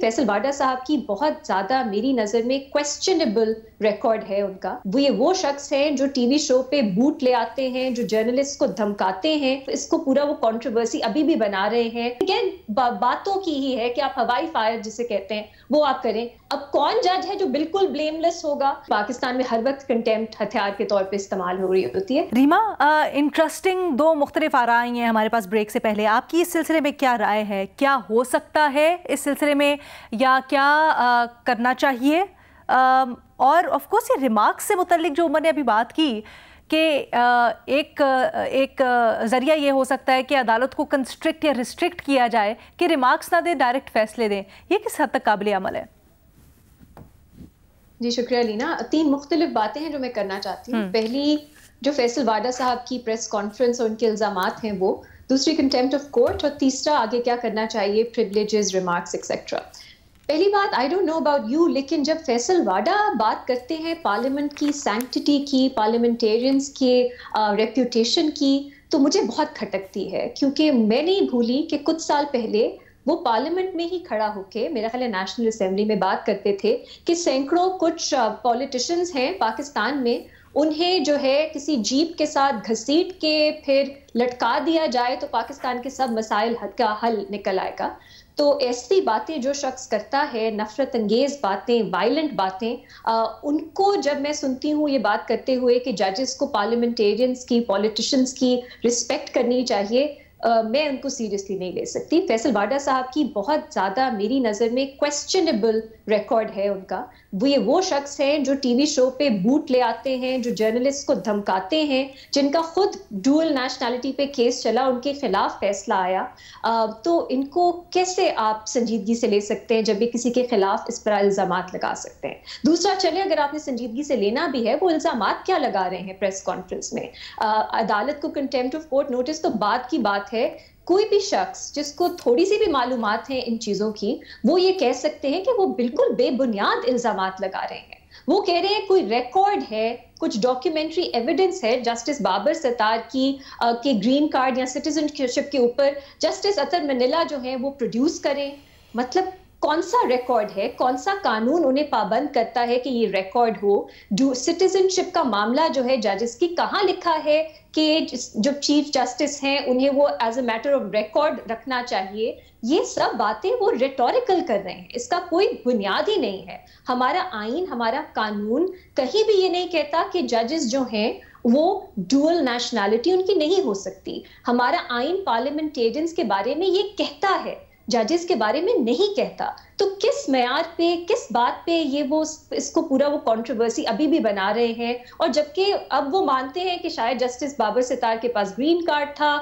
फैसल वाडा साहब की बहुत ज्यादा मेरी नजर में क्वेश्चनेबल रिकॉर्ड है उनका। वो शख्स हैं जो टीवी शो पे बूट ले आते हैं, जो जर्नलिस्ट को धमकाते हैं, इसको पूरा वो कंट्रोवर्सी अभी भी बना रहे हैं। अगेन बातों की ही है कि आप हवाई फायर जिसे कहते हैं वो आप करें। अब कौन जज है जो बिल्कुल ब्लेमलेस होगा? पाकिस्तान में हर वक्त कंटेम्प्ट हथियार के तौर पे इस्तेमाल हो रही होती है। रीमा, इंटरेस्टिंग दो मुख्तलिफ आरा आई हैं हमारे पास ब्रेक से पहले। आपकी इस सिलसिले में क्या राय है? क्या हो सकता है इस सिलसिले में, या क्या करना चाहिए? और ऑफ कोर्स ये रिमार्क्स से मुतल्लिक जो उमर ने अभी बात की कि एक जरिया ये हो सकता है कि अदालत को कंस्ट्रिक्ट या रिस्ट्रिक्ट किया जाए कि रिमार्क्स ना दें, डायरेक्ट फैसले दें, ये किस हद तक काबिल अमल है? जी शुक्रिया लीना। 3 मुख्तलिफ बातें हैं जो मैं करना चाहती हूँ। पहली, जो फैसल वाडा साहब की प्रेस कॉन्फ्रेंस और उनके इल्जामात हैं वो। दूसरी, कंटेम्प्ट ऑफ कोर्ट। और तीसरा, आगे क्या करना चाहिए, प्रिविलेजेस, रिमार्क्स एक्सेट्रा। पहली बात, I don't know about you, लेकिन जब फैसल वाडा बात करते हैं पार्लियामेंट की सैंक्टिटी की, पार्लियामेंटेरियंस के रेप्यूटेशन की, तो मुझे बहुत खटकती है। क्योंकि मैं नहीं भूली कि कुछ साल पहले वो पार्लियामेंट में ही खड़ा होके, मेरा ख्याल है नेशनल असेंबली में, बात करते थे कि सैकड़ों कुछ पॉलिटिशियंस हैं पाकिस्तान में, उन्हें जो है किसी जीप के साथ घसीट के फिर लटका दिया जाए तो पाकिस्तान के सब मसाइल का हल निकल आएगा। तो ऐसी बातें जो शख्स करता है, नफरत अंगेज बातें, वायलेंट बातें, उनको जब मैं सुनती हूँ ये बात करते हुए कि जजेस को पार्लियामेंटेरियंस की, पॉलिटिशियंस की रिस्पेक्ट करनी चाहिए, मैं उनको सीरियसली नहीं ले सकती। फैसल वाडा साहब की बहुत ज्यादा मेरी नजर में क्वेश्चनेबल रिकॉर्ड है उनका। वो शख्स हैं जो टीवी शो पे बूट ले आते हैं, जो जर्नलिस्ट को धमकाते हैं, जिनका खुद डुअल नेशनैलिटी पे केस चला, उनके खिलाफ फैसला आया। तो इनको कैसे आप संजीदगी से ले सकते हैं जब भी किसी के खिलाफ इस पर इल्जामात लगा सकते हैं? दूसरा, चले अगर आपने संजीदगी से लेना भी है, वो इल्जामात क्या लगा रहे हैं प्रेस कॉन्फ्रेंस में? अदालत को कंटेम्प्ट ऑफ कोर्ट नोटिस तो बात की बात है। कोई भी शख्स जिसको थोड़ी सी भी मालूमात है इन चीजों की, वो ये कह सकते हैं कि वो बिल्कुल बेबुनियाद इल्जामात लगा रहे हैं। वो कह रहे हैं कोई रिकॉर्ड है, कुछ डॉक्यूमेंट्री एविडेंस है जस्टिस बाबर सत्तार की के ग्रीन कार्ड या सिटीजनशिप के ऊपर, जस्टिस अतर मनीला जो है वो प्रोड्यूस करें। मतलब कौन सा रिकॉर्ड है, कौन सा कानून उन्हें पाबंद करता है कि ये रिकॉर्ड हो? जो सिटीजनशिप का मामला जो है जजेस की, कहाँ लिखा है कि जो चीफ जस्टिस हैं उन्हें वो as a matter of record रखना चाहिए? ये सब बातें वो रिटोरिकल कर रहे हैं, इसका कोई बुनियाद ही नहीं है। हमारा आइन, हमारा कानून कहीं भी ये नहीं कहता कि जजेस जो हैं वो डुअल नेशनैलिटी उनकी नहीं हो सकती। हमारा आइन पार्लियामेंटेरियंस के बारे में ये कहता है, जजेस के बारे में नहीं कहता। तो किस मेयार पे, किस बात पे ये वो इसको पूरा वो कंट्रोवर्सी अभी भी बना रहे हैं? और जबकि अब वो मानते हैं कि शायद जस्टिस बाबर सितार के पास ग्रीन कार्ड था,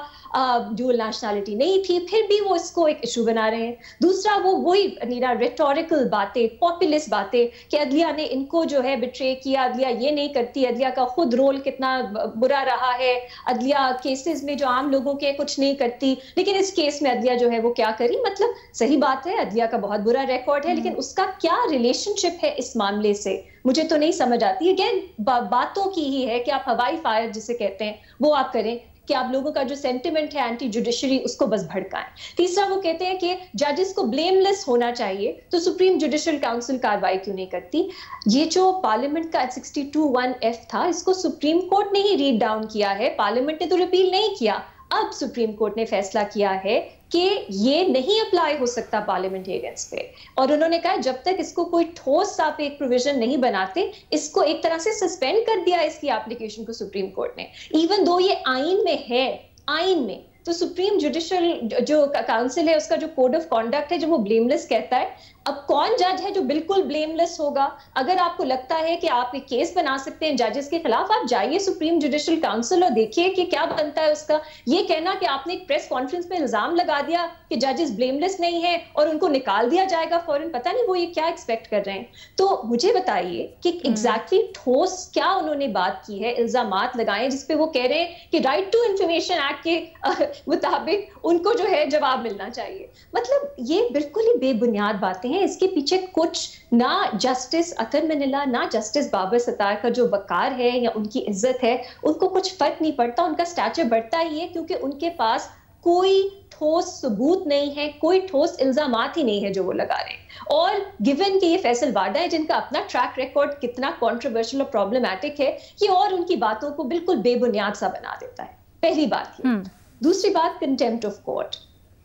डुअल नेशनैलिटी नहीं थी, फिर भी वो इसको एक इशू बना रहे हैं। दूसरा, वो वही नीरा रिटोरिकल बातें, पॉपुलिस्ट बातें कि अदलिया ने इनको जो है बिट्रे किया, अदलिया ये नहीं करती, अदलिया का खुद रोल कितना बुरा रहा है, अदलिया केसेस में जो आम लोगों के कुछ नहीं करती, लेकिन इस केस में अदलिया जो है वो क्या करी। मतलब सही बात है, अदलिया का बहुत बुरा रिकॉर्ड है, लेकिन उसका क्या रिलेशनशिप है इस मामले से, मुझे तो नहीं समझ आती। अगेन बातों की ही है कि आप हवाई फायर जिसे कहते हैं वो आप करें, कि आप लोगों का जो सेंटिमेंट है एंटी जुडिशरी उसको बस भड़काएं। तीसरा, वो कहते हैं कि जजेस को ब्लेमलेस होना चाहिए, तो सुप्रीम जुडिशल काउंसिल कार्रवाई क्यों नहीं करती? ये जो पार्लियामेंट का 62(1)(f था, इसको सुप्रीम कोर्ट ने ही रीड डाउन किया है, पार्लियामेंट ने तो रिपील नहीं किया। अब सुप्रीम कोर्ट ने फैसला किया है कि ये नहीं अप्लाई हो सकता पार्लियामेंटेरियंस पे, और उन्होंने कहा जब तक इसको कोई ठोस सा एक प्रोविजन नहीं बनाते, इसको एक तरह से सस्पेंड कर दिया इसकी एप्लीकेशन को सुप्रीम कोर्ट ने। इवन दो ये आइन में है, आइन में तो सुप्रीम जुडिशल जो काउंसिल है उसका जो कोड ऑफ कॉन्डक्ट है, जो वो ब्लेमलेस कहता है। अब कौन जज है जो बिल्कुल ब्लेमलेस होगा? अगर आपको लगता है कि आप एक केस बना सकते हैं जजेस के खिलाफ, आप जाइए सुप्रीम जुडिशल काउंसिल और देखिए कि क्या बनता है उसका। ये कहना कि आपने एक प्रेस कॉन्फ्रेंस में इल्जाम लगा दिया कि जजेस ब्लेमलेस नहीं है और उनको निकाल दिया जाएगा फौरन, पता नहीं वो ये क्या एक्सपेक्ट कर रहे हैं। तो मुझे बताइए कि एग्जैक्टली ठोस क्या उन्होंने बात की है, इल्जामात लगाए जिसपे वो कह रहे हैं कि राइट टू इंफॉर्मेशन एक्ट के मुताबिक उनको जो है जवाब मिलना चाहिए। मतलब ये बिल्कुल ही बेबुनियाद बातें हैं, इसके पीछे कुछ ना जस्टिस अतर मनीला, ना जस्टिस बाबर सत्तार का जो वकार है या उनकी इज्जत है, उनको कुछ फर्क नहीं पड़ता। उनका स्टैचर बढ़ता ही है क्योंकि उनके पास कोई ठोस सबूत नहीं है, कोई ठोस इल्जामात ही नहीं है जो वो लगा रहे हैं। और गिवन कि ये फैसल वाडा है जिनका अपना ट्रैक रिकॉर्ड कितना कंट्रोवर्शियल और प्रॉब्लमैटिक है, ये और उनकी बातों को बिल्कुल बेबुनियाद सा बना देता है। पहली बात ये। दूसरी बात, कंटेम्प्ट ऑफ कोर्ट।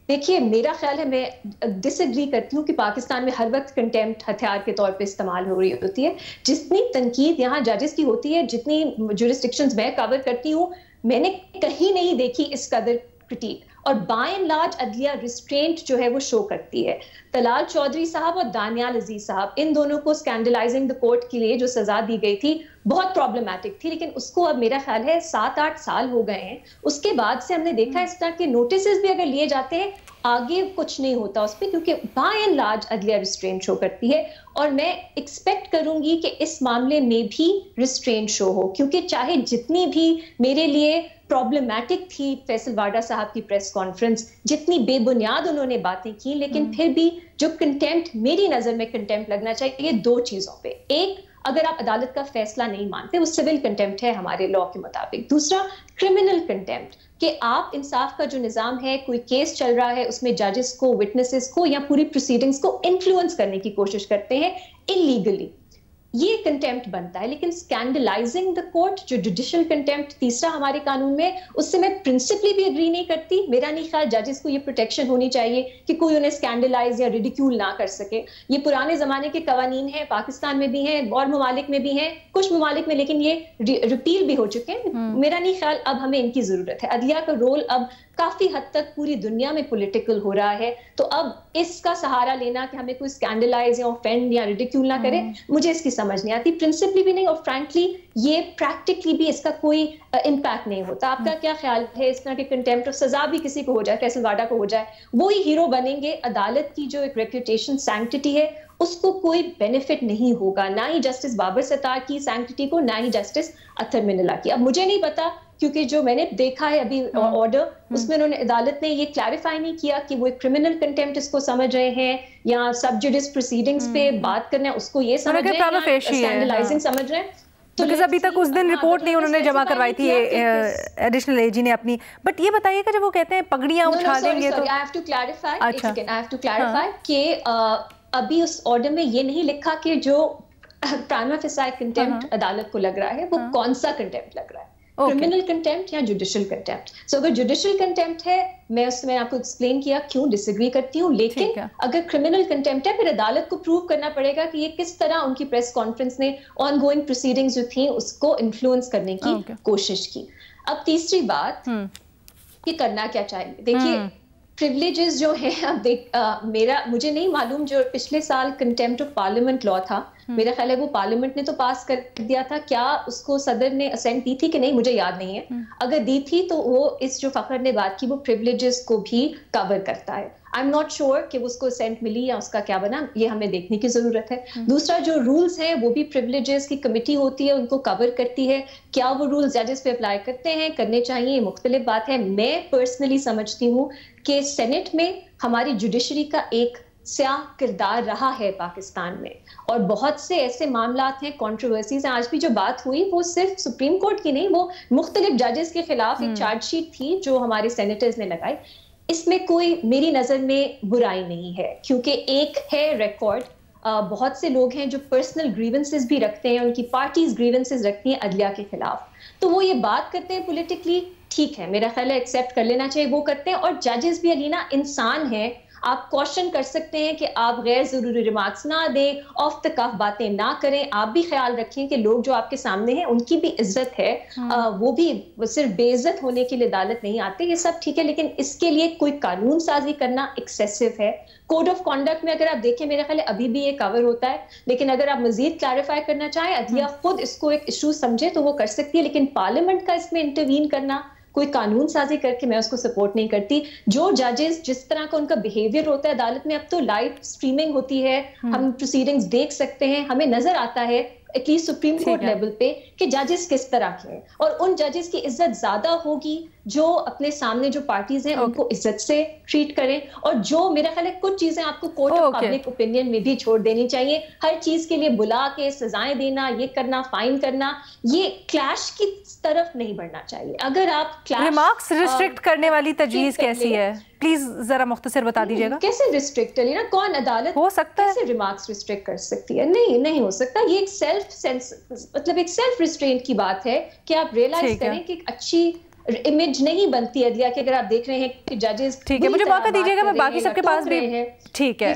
देखिए, मेरा ख्याल है, मैं डिसएग्री करती हूँ कि पाकिस्तान में हर वक्त कंटेम्प्ट हथियार के तौर पे इस्तेमाल हो रही होती है। जितनी तनकीद यहाँ जजेस की होती है, जितनी जुरिस्डिक्शंस मैं कवर करती हूँ, मैंने कहीं नहीं देखी इस कदर क्रिटिक। और बाय एंड लार्ज अदलिया रिस्ट्रेंट जो है वो शो करती है। तलाल चौधरी साहब और दानियाल अजीज साहब, इन दोनों को स्कैंडलाइजिंग द कोर्ट के लिए जो सजा दी गई थी बहुत प्रॉब्लमैटिक थी, लेकिन उसको अब मेरा ख्याल है 7-8 साल हो गए हैं। उसके बाद से हमने देखा इस तरह के नोटिसेस भी अगर लिए जाते हैं, आगे कुछ नहीं होता उस पर, क्योंकि बाय एंड लार्ज अदलिया रिस्ट्रेंट शो करती है। और मैं एक्सपेक्ट करूंगी कि इस मामले में भी रिस्ट्रेंट शो हो, क्योंकि चाहे जितनी भी मेरे लिए प्रॉब्लमैटिक थी फैसल वाडा साहब की प्रेस कॉन्फ्रेंस, जितनी बेबुनियाद उन्होंने बातें की, लेकिन फिर भी जो कंटेम्प्ट, मेरी नजर में कंटेम्प्ट लगना चाहिए दो चीजों पे। एक, अगर आप अदालत का फैसला नहीं मानते, वो सिविल कंटेम्प्ट है हमारे लॉ के मुताबिक। दूसरा, क्रिमिनल कंटेम्प्ट, कि आप इंसाफ का जो निजाम है, कोई केस चल रहा है, उसमें जजेस को, विटनेसेस को या पूरी प्रोसीडिंग्स को इन्फ्लुएंस करने की कोशिश करते हैं इलीगली, ये कंटेम्प्ट बनता है। लेकिन स्कैंडलाइजिंग द कोर्ट, जो जुडिशियल कंटेम्प्ट तीसरा हमारे कानून में, उससे मैं प्रिंसिपली भी एग्री नहीं करती। मेरा नहीं ख्याल जजेस को ये प्रोटेक्शन होनी चाहिए कि कोई उन्हें स्कैंडलाइज या रिडिक्यूल ना कर सके। ये पुराने जमाने के कवानीन हैं, पाकिस्तान में भी हैं और ममालिक में भी हैं, कुछ ममालिक में, लेकिन ये रिपील भी हो चुके हैं। मेरा नहीं ख्याल अब हमें इनकी जरूरत है। अदलिया का रोल अब काफी हद तक पूरी दुनिया में पॉलिटिकल हो रहा है, तो अब इसका सहारा लेना कि हमें कोई स्कैंडलाइज या ऑफेंड या रिडिक्यूल ना करे, मुझे इसकी समझ नहीं आती, प्रिंसिपली भी नहीं, और फ्रैंकली ये प्रैक्टिकली भी इसका कोई इम्पैक्ट नहीं होता। आपका क्या ख्याल है, इस तरह के कंटेम्प्ट, फैसल भी किसी को हो जाए, फैसल वाडा को हो जाए, वो ही हीरो बनेंगे, अदालत की जो एक रेप्यूटेशन, सैंक्टिटी है, उसको कोई बेनिफिट नहीं होगा, ना ही जस्टिस बाबर सत्तार की सैंक्टिटी को, ना ही जस्टिस अतर मिनला की। अब मुझे नहीं पता, क्योंकि जो मैंने देखा है अभी ऑर्डर, उसमें उन्होंने, अदालत ने ये क्लैरिफाई नहीं किया कि वो एक क्रिमिनल कंटेम्प्ट इसको समझ रहे हैं या सब जुडिस प्रोसीडिंग्स पे बात करना है उसको ये समझ रहे हैं, स्कैंडलाइजिंग समझ रहे हैं। तो अभी तक उस दिन रिपोर्ट नहीं उन्होंने जमा करवाई थी एडिशनल एजी ने अपनी। बट ये बताइए कि जब वो कहते हैं पगड़ियां उछाल देंगे, तो आई हैव टू क्लैरिफाई कि अभी उस ऑर्डर में ये नहीं लिखा कि जो प्राइमा फेसाई कंटेम्प्ट अदालत को लग रहा है वो कौन सा कंटेम्प्ट लग रहा है, क्रिमिनल कंटेम्प्ट या जुडिशियल कंटेम्प्ट। सो अगर जुडिशियल कंटेम्प्ट है, मैं उसमें आपको एक्सप्लेन किया क्यों डिसएग्री करती हूँ, लेकिन अगर क्रिमिनल कंटेम्प्ट है, फिर अदालत को प्रूव करना पड़ेगा कि ये किस तरह उनकी प्रेस कॉन्फ्रेंस ने ऑनगोइंग प्रोसीडिंग्स जो थी उसको इन्फ्लुएंस करने की कोशिश की। अब तीसरी बात कि करना क्या चाहिए, देखिए प्रिविलेजेस जो है, अब मुझे नहीं मालूम, जो पिछले साल कंटेम्प्ट ऑफ पार्लियामेंट लॉ था, मेरा ख्याल है वो पार्लियामेंट ने तो पास कर दिया था, क्या उसको सदर ने असेंट दी थी कि नहीं मुझे याद नहीं है। अगर दी थी तो वो इस जो फखर ने बात की वो प्रिविलेजेस को भी कवर करता है। आई एम नॉट श्योर कि उसको असेंट मिली या उसका क्या बना, ये हमें देखने की जरूरत है। दूसरा, जो रूल्स हैं वो भी प्रिविलेजेस की कमेटी होती है, उनको कवर करती है। क्या वो रूल्स जजेस पे अप्लाई करते हैं, करने चाहिए, मुख्तलिफ बात है। मैं पर्सनली समझती हूँ कि सेनेट में हमारी जुडिशरी का एक स्याह किरदार रहा है पाकिस्तान में, और बहुत से ऐसे मामलात हैं, कंट्रोवर्सीज हैं। आज भी जो बात हुई वो सिर्फ सुप्रीम कोर्ट की नहीं, वो मुख्तलिफ जजेस के खिलाफ एक चार्जशीट थी जो हमारे सेनेटर्स ने लगाई। इसमें कोई मेरी नजर में बुराई नहीं है, क्योंकि एक है रिकॉर्ड, बहुत से लोग हैं जो पर्सनल ग्रीवेंसेस भी रखते हैं, उनकी पार्टीज ग्रीवेंसेस रखती हैं अदलिया के खिलाफ, तो वो ये बात करते हैं पॉलिटिकली, ठीक है, मेरा ख्याल है एक्सेप्ट कर लेना चाहिए, वो करते हैं। और जजेस भी अलीना इंसान हैं, आप क्वेश्चन कर सकते हैं कि आप गैर जरूरी रिमार्क्स ना दें, ऑफ द कफ बातें ना करें। आप भी ख्याल रखें कि लोग जो आपके सामने हैं उनकी भी इज्जत है, वो भी सिर्फ बेइज्जत होने के लिए अदालत नहीं आते, ये सब ठीक है, लेकिन इसके लिए कोई कानून साजी करना एक्सेसिव है। कोड ऑफ कॉन्डक्ट में अगर आप देखें, मेरा ख्याल है अभी भी ये कवर होता है, लेकिन अगर आप मजीद क्लैरिफाई करना चाहें, अदलिया खुद इसको एक इशू समझे तो वो कर सकती है, लेकिन पार्लियामेंट का इसमें इंटरवीन करना, कोई कानून साजी करके, मैं उसको सपोर्ट नहीं करती। जो जजेस जिस तरह का उनका बिहेवियर होता है अदालत में, अब तो लाइव स्ट्रीमिंग होती है, हम प्रोसीडिंग्स देख सकते हैं, हमें नजर आता है एटलीस्ट सुप्रीम कोर्ट लेवल पे कि जजेस किस तरह के हैं, और उन जजेस की इज्जत ज्यादा होगी जो अपने सामने जो पार्टीज हैं उनको इज्जत से ट्रीट करें, और जो मेरा ख्याल है कुछ चीजें आपको कोर्ट ऑफ पब्लिक ओपिनियन में भी छोड़ देनी चाहिए। हर चीज के लिए बुला के सजाएं देना, ये करना, फाइन करना, ये क्लैश की तरफ नहीं बढ़ना चाहिए। अगर आप रिमार्क्स रिस्ट्रिक्ट करने वाली तजवीज कैसी है? प्लीज जरा मुख्तसर बता दीजिएगा। कैसे रिस्ट्रिक्ट है ना, कौन अदालत हो सकता है कैसे रिमार्क्स रिस्ट्रिक्ट कर सकती है? नहीं हो सकता। ये एक सेल्फ रिस्ट्रेंट की बात है कि आप रियलाइज करें कि एक अच्छी इमेज नहीं बनती है अदलिया की। अगर आप देख रहे हैं कि जजेस, ठीक है, मुझे मौका दीजिएगा, मैं बाकी सबके पास भी, ठीक है।